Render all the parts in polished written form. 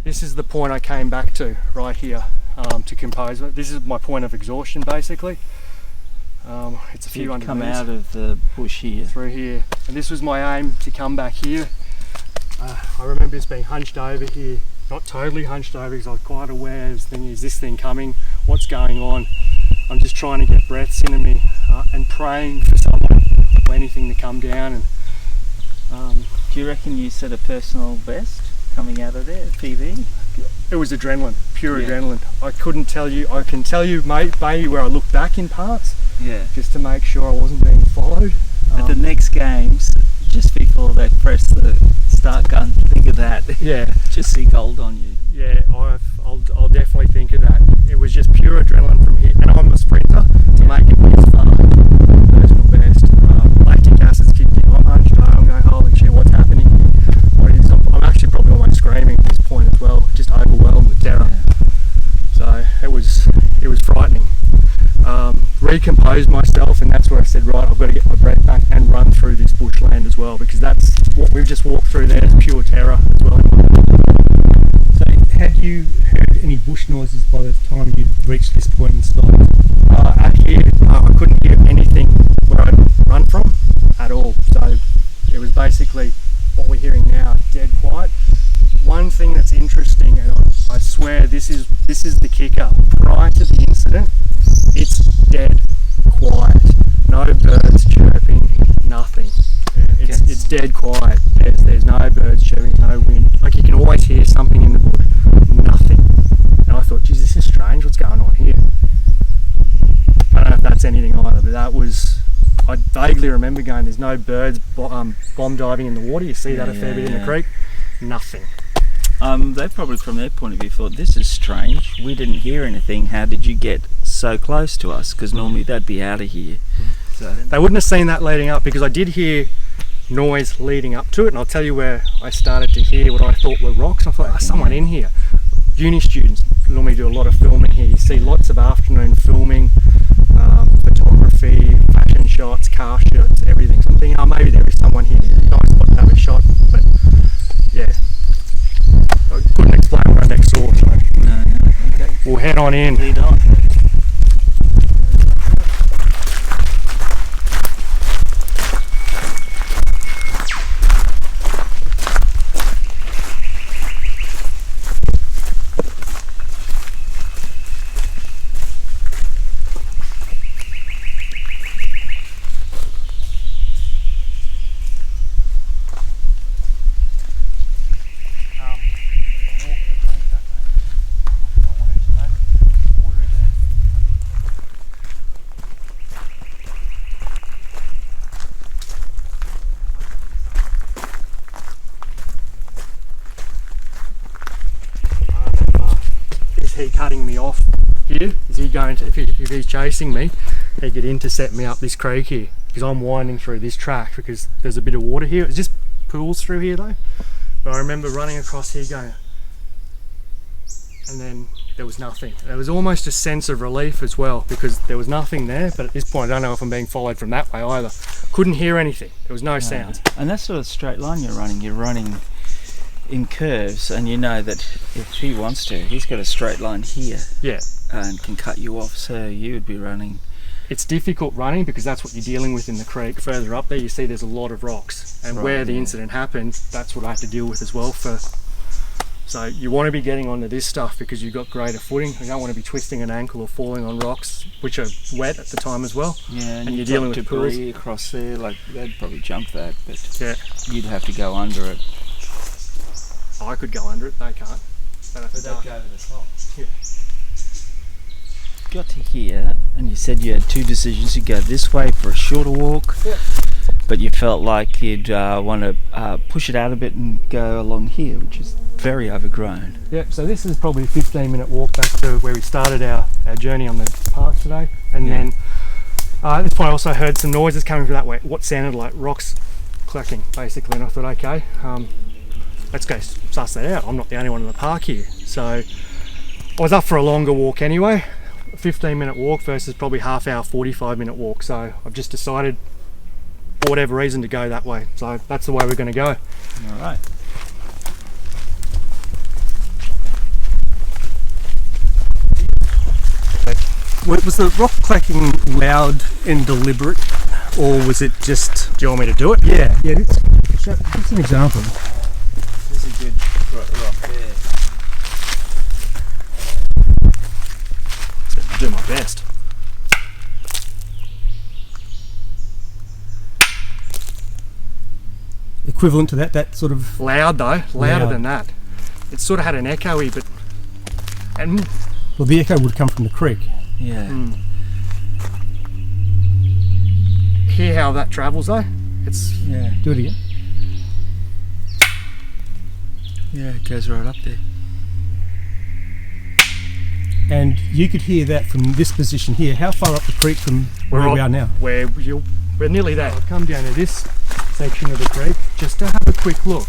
this is the point I came back to right here to compose it. This is my point of exhaustion basically. It's a few hundred come meters out of the bush here. through here, and this was my aim to come back here. I remember just being hunched over here, not totally hunched over because I was quite aware. I was thinking, is this thing coming? What's going on? I'm just trying to get breaths into me and praying for someone, for anything to come down. And do you reckon you set a personal best coming out of there, PB? it was adrenaline, pure adrenaline. I couldn't tell you. I can tell you, maybe where I looked back in parts, just to make sure I wasn't being followed. At the next games, just before they press the start gun, think of that. Yeah, just see gold on you. Yeah, I'll definitely think of that. It was just pure adrenaline from here, and I'm a sprinter to make it this far. Personal best. Lactic acid's kicked in. I'm hunched over. I'm going, holy shit, what's happening? What is? I'm actually probably almost screaming at this point as well, just overwhelmed with terror. So it was frightening. Recomposed myself, and that's where I said, right, I've got to get my breath back and run through this bushland as well, because that's what we've just walked through there, is pure terror as well. So had you heard any bush noises by the time you'd reached this point and stopped? Out here, I couldn't hear anything where I'd run from at all. So it was basically what we're hearing now, dead quiet. One thing that's interesting, and I swear this is the kicker, prior to the incident, it's dead quiet. No birds chirping, nothing. It's dead quiet. There's no birds chirping, no wind. Like you can always hear something in the bush, nothing. And I thought, geez, this is strange, what's going on here? I don't know if that's anything either, but that was, I vaguely remember going, there's no birds bomb diving in the water. You see that a fair bit in the creek. Nothing. They probably, from their point of view, thought, this is strange. We didn't hear anything. How did you get so close to us? Because normally they'd be out of here. So they wouldn't have seen that leading up, because I did hear noise leading up to it, and I'll tell you where I started to hear what I thought were rocks. I thought, there's someone in here. Uni students normally do a lot of filming here. You see lots of afternoon filming, photography, fashion shots, car shots, everything. So I'm thinking, oh, maybe there is someone here. Nice spot to have a shot, but yeah, I couldn't explain what I next saw. So no. Okay. We'll head on in. Lead on. He cutting me off here? Is he going to, if he's chasing me, he could intercept me up this creek here, because I'm winding through this track because there's a bit of water here. It's just pools through here though, but I remember running across here going, and then there was nothing. There was almost a sense of relief as well, because there was nothing there, but at this point I don't know if I'm being followed from that way either. Couldn't hear anything, there was no sounds. And that sort of straight line you're running in curves, and you know that if he wants to, he's got a straight line here, and can cut you off, so you would be running. It's difficult running because that's what you're dealing with in the creek. Further up there you see there's a lot of rocks, and where the incident happened, that's what I had to deal with as well. So you want to be getting onto this stuff because you've got greater footing. You don't want to be twisting an ankle or falling on rocks which are wet at the time as well. Yeah, and you're dealing with debris across there, like they'd probably jump that, but you'd have to go under it. I could go under it, they can't. They'd have to go over the top. Yeah. Got to here, and you said you had two decisions. You go this way for a shorter walk, but you felt like you'd want to push it out a bit and go along here, which is very overgrown. Yep, so this is probably a 15-minute walk back to where we started our journey on the park today. And then at this point I also heard some noises coming from that way, what sounded like rocks clacking, basically, and I thought, okay, let's go suss that out. I'm not the only one in the park here. So I was up for a longer walk anyway, a 15-minute walk versus probably half hour, 45-minute walk. So I've just decided, for whatever reason, to go that way. So that's the way we're going to go. All right. Was the rock cracking loud and deliberate, or was it just? Do you want me to do it? Yeah. Just an example. There's a good rock there. I'll do my best. Equivalent to that sort of. Loud though, louder Loud. than that. It sort of had an echoey, but and Well, the echo would come from the creek. Yeah. hear how that travels though. It's Yeah. Do it again. Yeah, it goes right up there. And you could hear that from this position here. How far up the creek from where we are now? we're nearly there. I'll come down to this section of the creek just to have a quick look.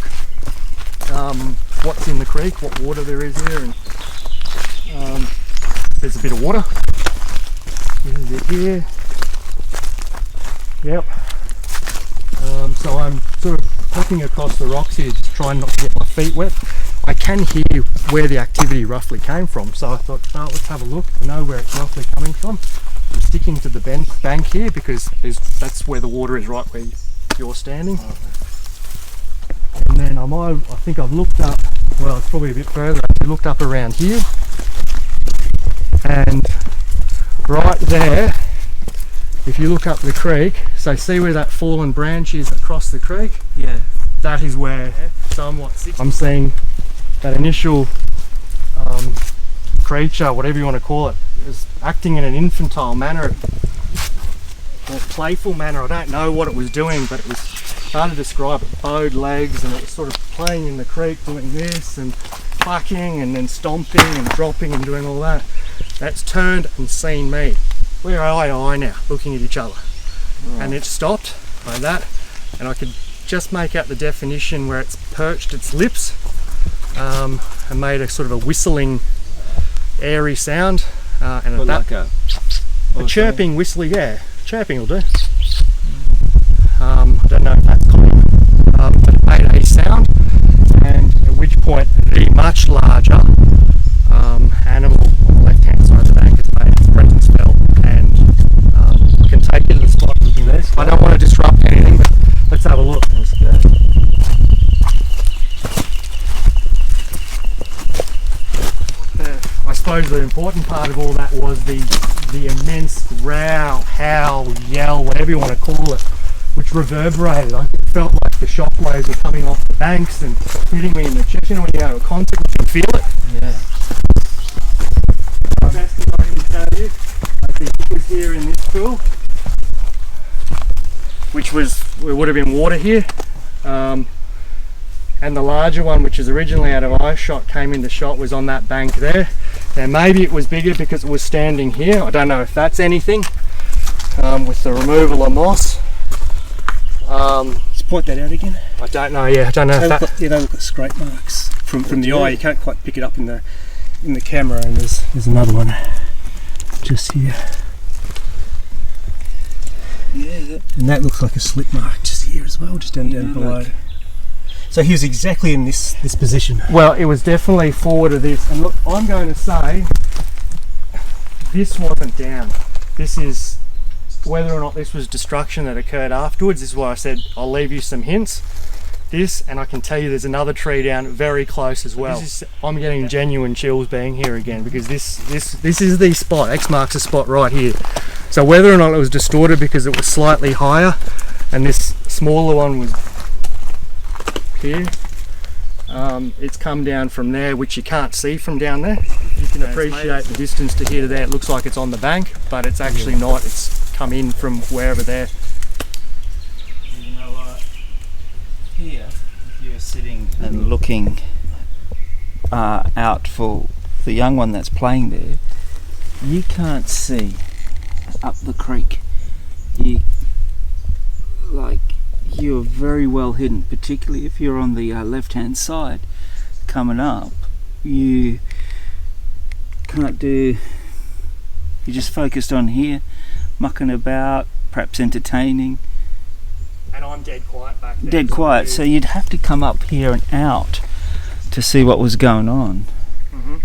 What's in the creek, what water there is here, and there's a bit of water. This is it here. Yep. So I'm sort of hopping across the rocks here, just trying not to get my feet wet. I can hear where the activity roughly came from, so I thought, oh, let's have a look. I know where it's roughly coming from. I'm sticking to the bank here because that's where the water is, right where you're standing. And then I think I've looked up, well, it's probably a bit further, I looked up around here, and right there, if you look up the creek, so see where that fallen branch is across the creek? Yeah. That is where I'm seeing that initial creature, whatever you want to call it, is acting in an infantile manner or playful manner. I don't know what it was doing, but it was hard to describe. It bowed legs and it was sort of playing in the creek, doing this and clucking and then stomping and dropping and doing all that. That's turned and seen me. We're eye to eye now, looking at each other. Right. And it stopped like that, and I could just make out the definition where it's perched its lips and made a sort of a whistling, airy sound. And But at that, like a chirping, whistling, yeah, chirping will do. I don't know if that's common, but it made a sound, and at which point the much larger animal on the left hand side of the bank has made its presence felt, and we can take it to the spot looking there. I don't want to disrupt anything, but let's have a look. I suppose the important part of all that was the immense growl, howl, yell, whatever you want to call it, which reverberated. I felt like the shockwaves were coming off the banks and hitting me in the chest. You know when you go to a concert, you can feel it. Yeah. The best thing I can tell you, I think it was here in this pool, which would have been water here. And the larger one, which is originally out of eye shot, came into shot, was on that bank there. Now maybe it was bigger because it was standing here. I don't know if that's anything, with the removal of moss. Just point that out again. I don't know, yeah, I don't know if that... They look at scrape marks from the eye. You can't quite pick it up in the camera, and there's another one just here. Yeah. And that looks like a slip mark just here as well, just down below. Look. So he was exactly in this position. Well, it was definitely forward of this. And look, I'm going to say this wasn't down. This is whether or not this was destruction that occurred afterwards. This is why I said I'll leave you some hints. This, and I can tell you there's another tree down very close as well. I'm getting genuine chills being here again, because this is the spot. X marks the spot right here. So whether or not it was distorted because it was slightly higher and this smaller one was here, it's come down from there, which you can't see from down there. You can appreciate the distance to here to there. It looks like it's on the bank, but it's actually not. It's come in from wherever there. You know, here, if you're sitting and looking out for the young one that's playing there, you can't see up the creek. You're very well hidden, particularly if you're on the left hand side coming up. You can't do, you're just focused on here, mucking about, perhaps entertaining. And I'm dead quiet back there. Dead quiet, so you'd have to come up here and out to see what was going on. Mm-hmm.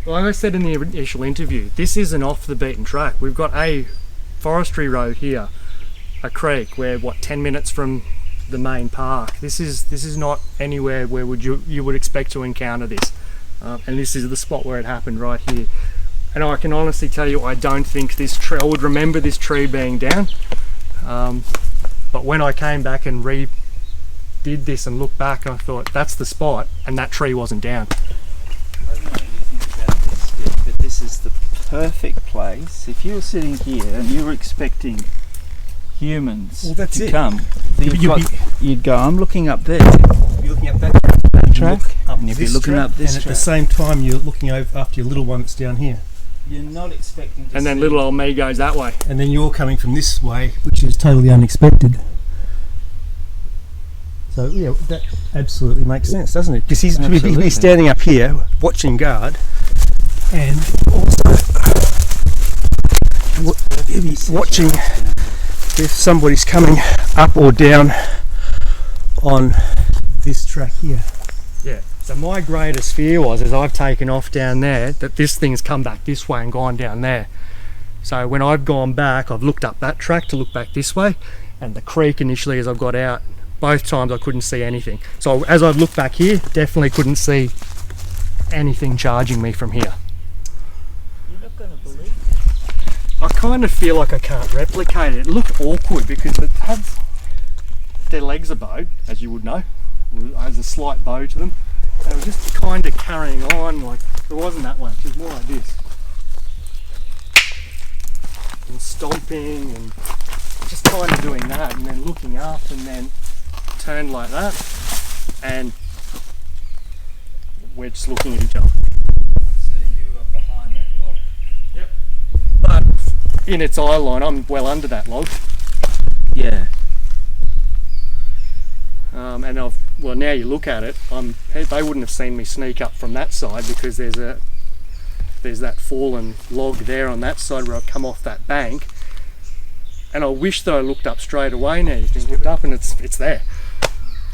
Like I said in the initial interview, this isn't off the beaten track. We've got a forestry road here, a creek. We're 10 minutes from the main park. This is not anywhere where you would expect to encounter this. And this is the spot where it happened, right here. And I can honestly tell you, I don't think this tree. I would remember this tree being down. But when I came back and redid this and looked back, I thought that's the spot, and that tree wasn't down. I don't know what you think about this, Steve, but this is the perfect place. If you were sitting here and you were expecting humans to come, you'd go, I'm looking up there. You're looking up that track, and you'd be looking up this and track. at the same time you're looking over after your little one that's down here. You're not expecting to And then see little old me goes that way. And then you're coming from this way, which is totally unexpected. So yeah, that absolutely makes sense, doesn't it? Because he's Absolutely. be standing up here watching guard, and also he'll be watching if somebody's coming up or down on this track here. Yeah. So my greatest fear was, as I've taken off down there, that this thing's come back this way and gone down there. So when I've gone back, I've looked up that track to look back this way, and the creek initially as I've got out, both times I couldn't see anything. So as I've looked back here, definitely couldn't see anything charging me from here. You're not going to believe I kind of feel like I can't replicate it. It looked awkward because it had their legs are bowed, as you would know. There's a slight bow to them. They were just kind of carrying on, like it wasn't that way, it was more like this. And stomping and just kind of doing that, and then looking up and then turned like that, and we're just looking at each other. So you are behind that log. Yep. But in its eye line, I'm well under that log. Yeah. And now you look at it, they wouldn't have seen me sneak up from that side because there's that fallen log there on that side where I've come off that bank. And I wish that I looked up straight away now. You just looked up and it's there.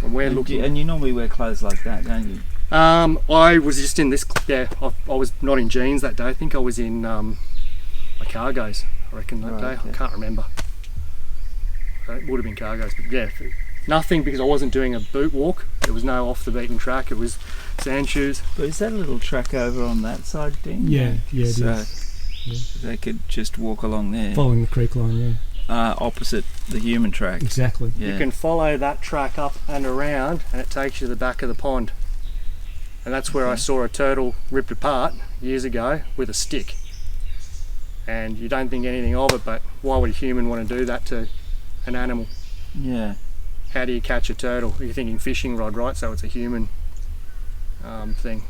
And we're looking. And you normally wear clothes like that, don't you? I was just in this. Yeah, I was not in jeans that day. I think I was in my cargos. I reckon that day. Okay. I can't remember. It would have been cargos, but yeah, nothing because I wasn't doing a boot walk. There was no off the beaten track. It was sand shoes. But is that a little track over on that side, Dean? Yeah, it So is. they could just walk along there, Following the creek line, yeah. opposite the human track. Exactly. Yeah. You can follow that track up and around, and it takes you to the back of the pond. And that's where I saw a turtle ripped apart years ago with a stick. And you don't think anything of it, but why would a human want to do that to an animal? Yeah. How do you catch a turtle? You're thinking fishing rod, right? So it's a human thing.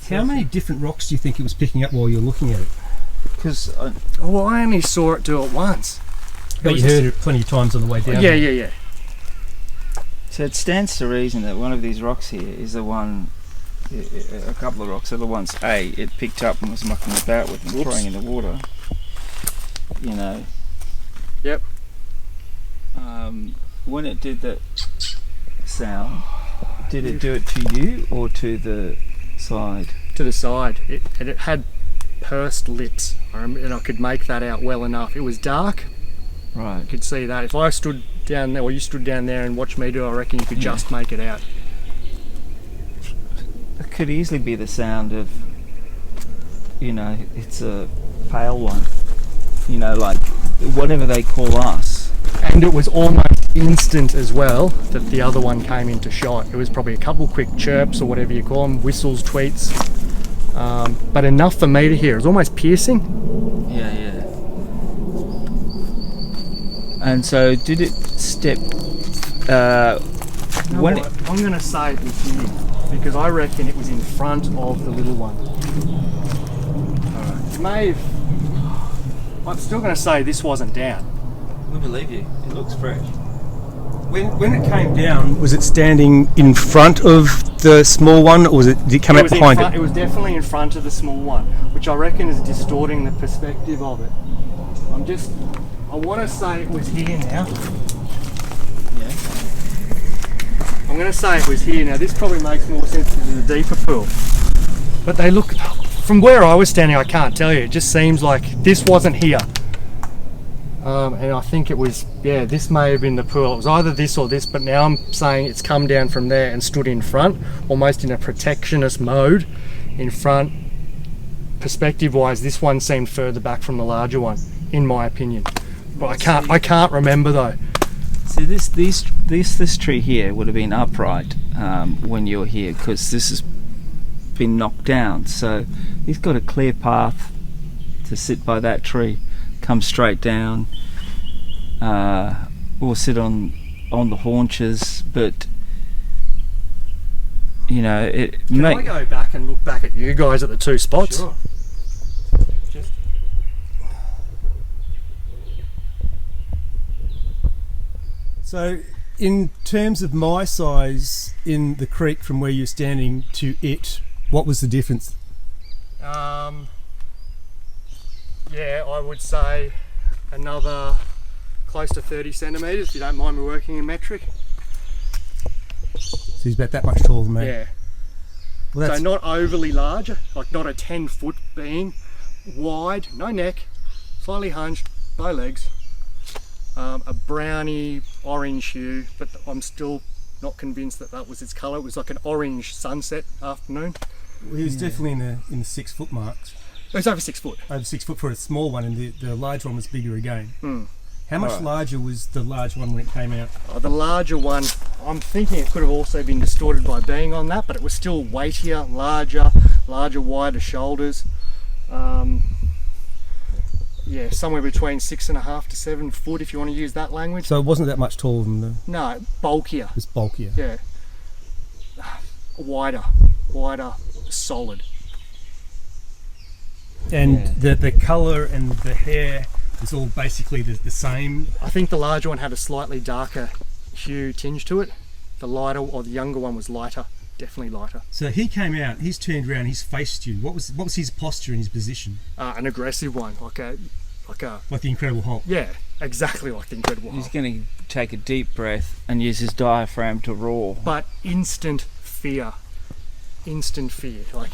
How many different rocks do you think it was picking up while you were looking at it? Because Well, I only saw it do it once. But you heard it plenty of times on the way down. Yeah. so it stands to reason that one of these rocks here is the one. A couple of rocks are the ones it picked up and was mucking about with and Whoops. throwing in the water. You know. Yep. When it did that sound, did it do it to you or to the side? To the side. It had pursed lips. And I could make that out well enough. It was dark. Right. You could see that. If I stood down there, or you stood down there and watched me do it, I reckon you could just make it out. It could easily be the sound of, it's a pale one. Like whatever they call us. And it was almost instant as well that the other one came into shot. It was probably a couple quick chirps or whatever you call them, whistles, tweets, but enough for me to hear. It was almost piercing. Yeah. And so did it step when it, I'm going to say it was here because I reckon it was in front of the little one. It may have. I'm still going to say this wasn't down. we believe you. It looks fresh. When it came down, was it standing in front of the small one, or did it come out behind it? It was definitely in front of the small one, which I reckon is distorting the perspective of it. I want to say it was here now. Yeah. I'm going to say it was here now. This probably makes more sense because it's a deeper pool. but they look, from where I was standing, I can't tell you. It just seems like this wasn't here. And I think it was, yeah, this may have been the pool. It was either this or this, but now I'm saying it's come down from there and stood in front, almost in a protectionist mode in front. Perspective-wise, this one seemed further back from the larger one, in my opinion. But I can't remember though. See, this tree here would have been upright when you were here, because this has been knocked down. So he's got a clear path to sit by that tree, come straight down, or sit on the haunches. But you know, Can I go back and look back at you guys at the two spots? Sure. So, in terms of my size in the creek from where you're standing to it, what was the difference? Yeah, I would say another close to 30 centimetres, if you don't mind me working in metric. So he's about that much taller than me. Yeah. Well, that's, So not overly large, like not a 10-foot being, wide, no neck, slightly hunched, no legs, a browny orange hue, but I'm still not convinced that that was its colour. It was like an orange sunset afternoon. he was definitely in the 6 foot marks. It was over 6 foot. Over 6 foot for a small one, and the large one was bigger again. Mm. How much larger was the large one when it came out? The larger one, I'm thinking it could have also been distorted by being on that, but it was still weightier, larger, wider shoulders. Yeah, somewhere between 6.5 to 7 foot, if you want to use that language. So it wasn't that much taller than the... No, bulkier. It was bulkier. Yeah. Wider, solid. And the colour and the hair was all basically the same. I think the larger one had a slightly darker hue tinge to it. The lighter, or the younger one, was lighter, definitely lighter. So he came out, he's turned around, he's faced you. What was his posture and his position? An aggressive one, like the Incredible Hulk. Yeah, exactly like the Incredible Hulk. He's going to take a deep breath and use his diaphragm to roar. But instant fear. Like,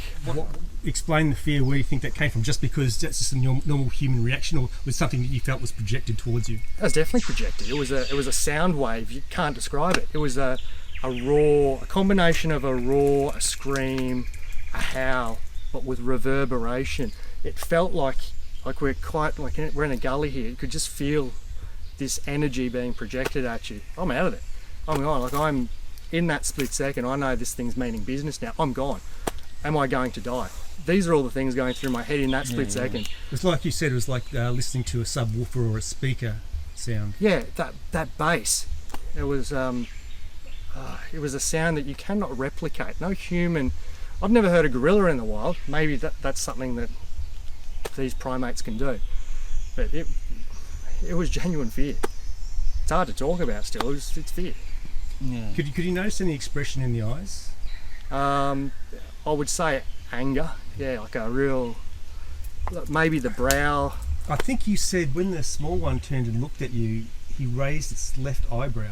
Explain the fear, where you think that came from, just because that's just a normal human reaction, or was something that you felt was projected towards you? it was definitely projected. It was a sound wave. You can't describe it. It was a roar, a combination of a roar, a scream, a howl, but with reverberation. It felt like we're in a gully here. You could just feel this energy being projected at you. I'm out of it. I'm gone. Like, I'm in that split second. I know this thing's meaning business now. I'm gone. Am I going to die? These are all the things going through my head in that split second. It was like you said, it was like listening to a subwoofer or a speaker sound. Yeah, that bass. It was a sound that you cannot replicate. No human. I've never heard a gorilla in the wild. Maybe that's something that these primates can do. But it was genuine fear. It's hard to talk about still. It's fear. Yeah. Could you notice any expression in the eyes? I would say anger. Yeah, like a real, maybe the brow. I think you said when the small one turned and looked at you, he raised its left eyebrow.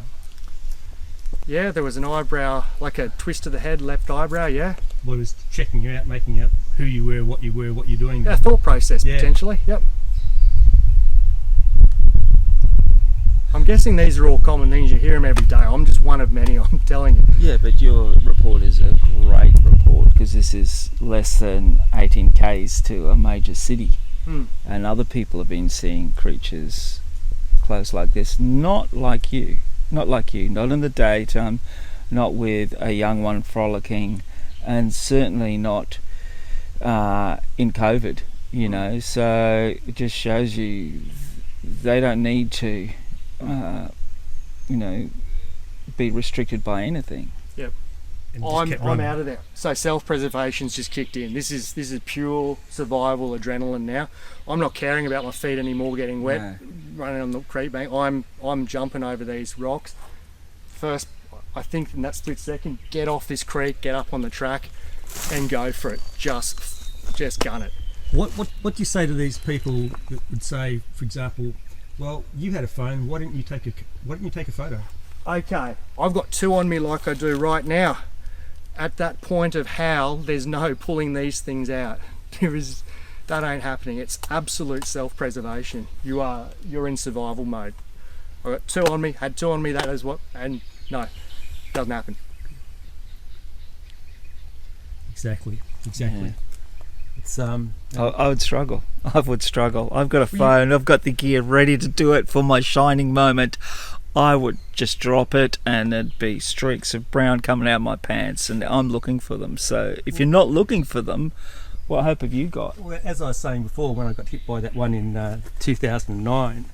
Yeah, there was an eyebrow, like a twist of the head, left eyebrow, yeah. Well, it was checking you out, making out who you were, what you're doing there. Yeah, thought process, Yeah. potentially, yep. I'm guessing these are all common things. You hear them every day. I'm just one of many, I'm telling you. Yeah, but your report is a great report, because this is less than 18 k's to a major city. And other people have been seeing creatures close like this. Not like you, not in the daytime, not with a young one frolicking, and certainly not in COVID, you know. So it just shows you they don't need to be restricted by anything. Yep. And just kept I'm running. out of there. So self-preservation's just kicked in. This is pure survival adrenaline now. I'm not caring about my feet anymore getting wet, No. running on the creek bank. I'm jumping over these rocks. First, I think in that split second, get off this creek, get up on the track, and go for it. Just gun it. What do you say to these people that would say, for example, well, you had a phone, why didn't you take a photo? Okay, I've got two on me like I do right now, at that point of howl, there's no pulling these things out. That ain't happening. It's absolute self-preservation. You're in survival mode. I got two on me, had two on me, that is what, and no, doesn't happen. Exactly. Yeah. It's I would struggle. I would struggle. I've got a phone, I've got the gear ready to do it for my shining moment. I would just drop it and there'd be streaks of brown coming out of my pants and I'm looking for them. So if you're not looking for them, what hope have you got? Well, as I was saying before, when I got hit by that one in 2009,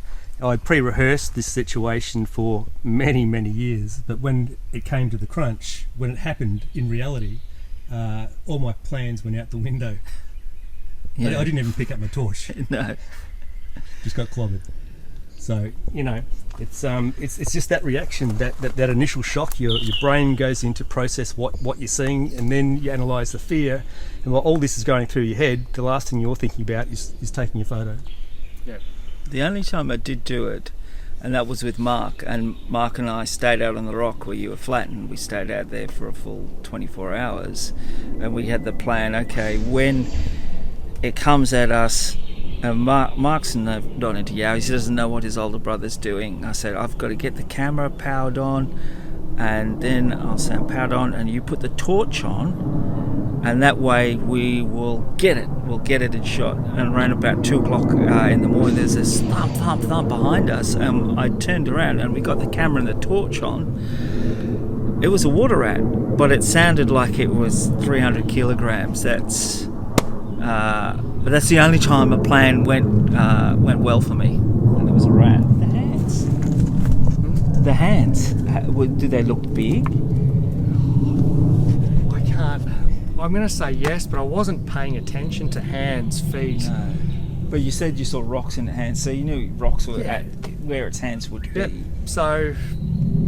I pre-rehearsed this situation for many, many years. But when it came to the crunch, when it happened in reality, all my plans went out the window. Yeah. I didn't even pick up my torch. No. Just got clobbered. So it's just that reaction, that initial shock. Your brain goes in to process what you're seeing, and then you analyse the fear. And while all this is going through your head, the last thing you're thinking about is taking a photo. Yeah. The only time I did do it, and that was with Mark, and Mark and I stayed out on the rock where you were flattened. We stayed out there for a full 24 hours, and we had the plan. Okay, when it comes at us. Mark's not into Yowie, he doesn't know what his older brother's doing. I said, I've got to get the camera powered on, and then I'll say, powered on, and you put the torch on, and that way we will get it. We'll get it in shot. And around about 2 o'clock in the morning, there's this thump, thump, thump behind us, and I turned around, and we got the camera and the torch on. It was a water rat, but it sounded like it was 300 kilograms. But that's the only time a plan went well for me. And there was a rat. The hands. The hands. Do they look big? I can't. I'm going to say yes, but I wasn't paying attention to hands, feet. No. But you said you saw rocks in the hands, so you knew rocks were at where its hands would be. Yep. So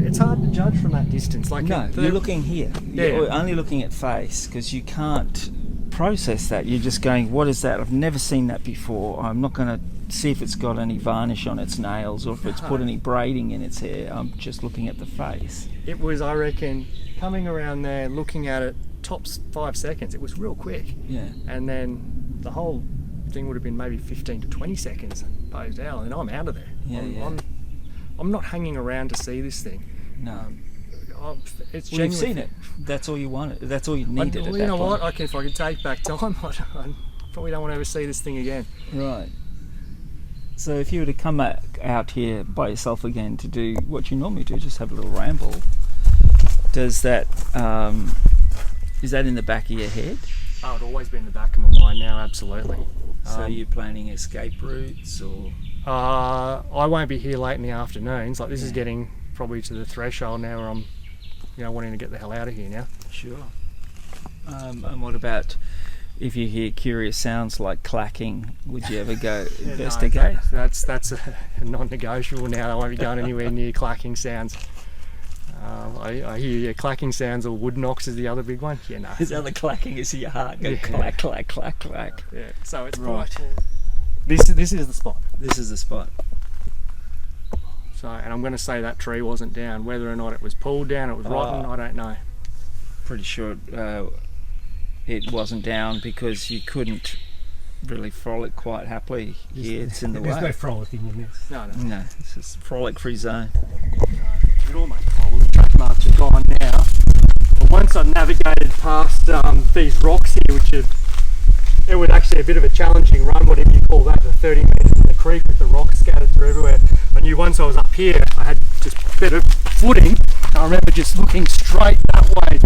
it's hard to judge from that distance. Like no, you're looking here. Yeah. You're only looking at face because you can't process that. You're just going, what is that? I've never seen that before. I'm not going to see if it's got any varnish on its nails or if it's put any braiding in its hair. I'm just looking at the face. It was, I reckon, coming around there, looking at it, tops 5 seconds. It was real quick. Yeah. And then the whole thing would have been maybe 15 to 20 seconds posed out, and I'm out of there. Yeah, I'm not hanging around to see this thing. No. It's Well, you've genuine. seen it. That's all you wanted. That's all you needed. Well, you know what? If I could take back time, I probably don't want to ever see this thing again. Right. So if you were to come out here by yourself again to do what you normally do, just have a little ramble, does that is that in the back of your head? Oh, it'd always be in the back of my mind now, absolutely. So are you planning escape routes or? I won't be here late in the afternoons. Like this is getting probably to the threshold now where I'm, wanting to get the hell out of here now. Sure. And what about if you hear curious sounds like clacking? Would you ever go investigate? No, that's a non-negotiable now. I won't be going anywhere near clacking sounds. I hear clacking sounds, or wood knocks is the other big one. Yeah, no. Is that the clacking? Is your heart go clack, clack, clack, clack? Yeah. So it's right. This is the spot. This is the spot. So, and I'm going to say that tree wasn't down. Whether or not it was pulled down, it was rotten, I don't know. Pretty sure it wasn't down because you couldn't really frolic quite happily here. It's in the way. There's no frolicking in this. No. This is frolic-free zone. It almost all the track marks are gone now. But once I've navigated past these rocks here, it was actually a bit of a challenging run, whatever you call that, the 30 metres in the creek with the rocks scattered through everywhere. I knew once I was up here, I had just better footing. I remember just looking straight that way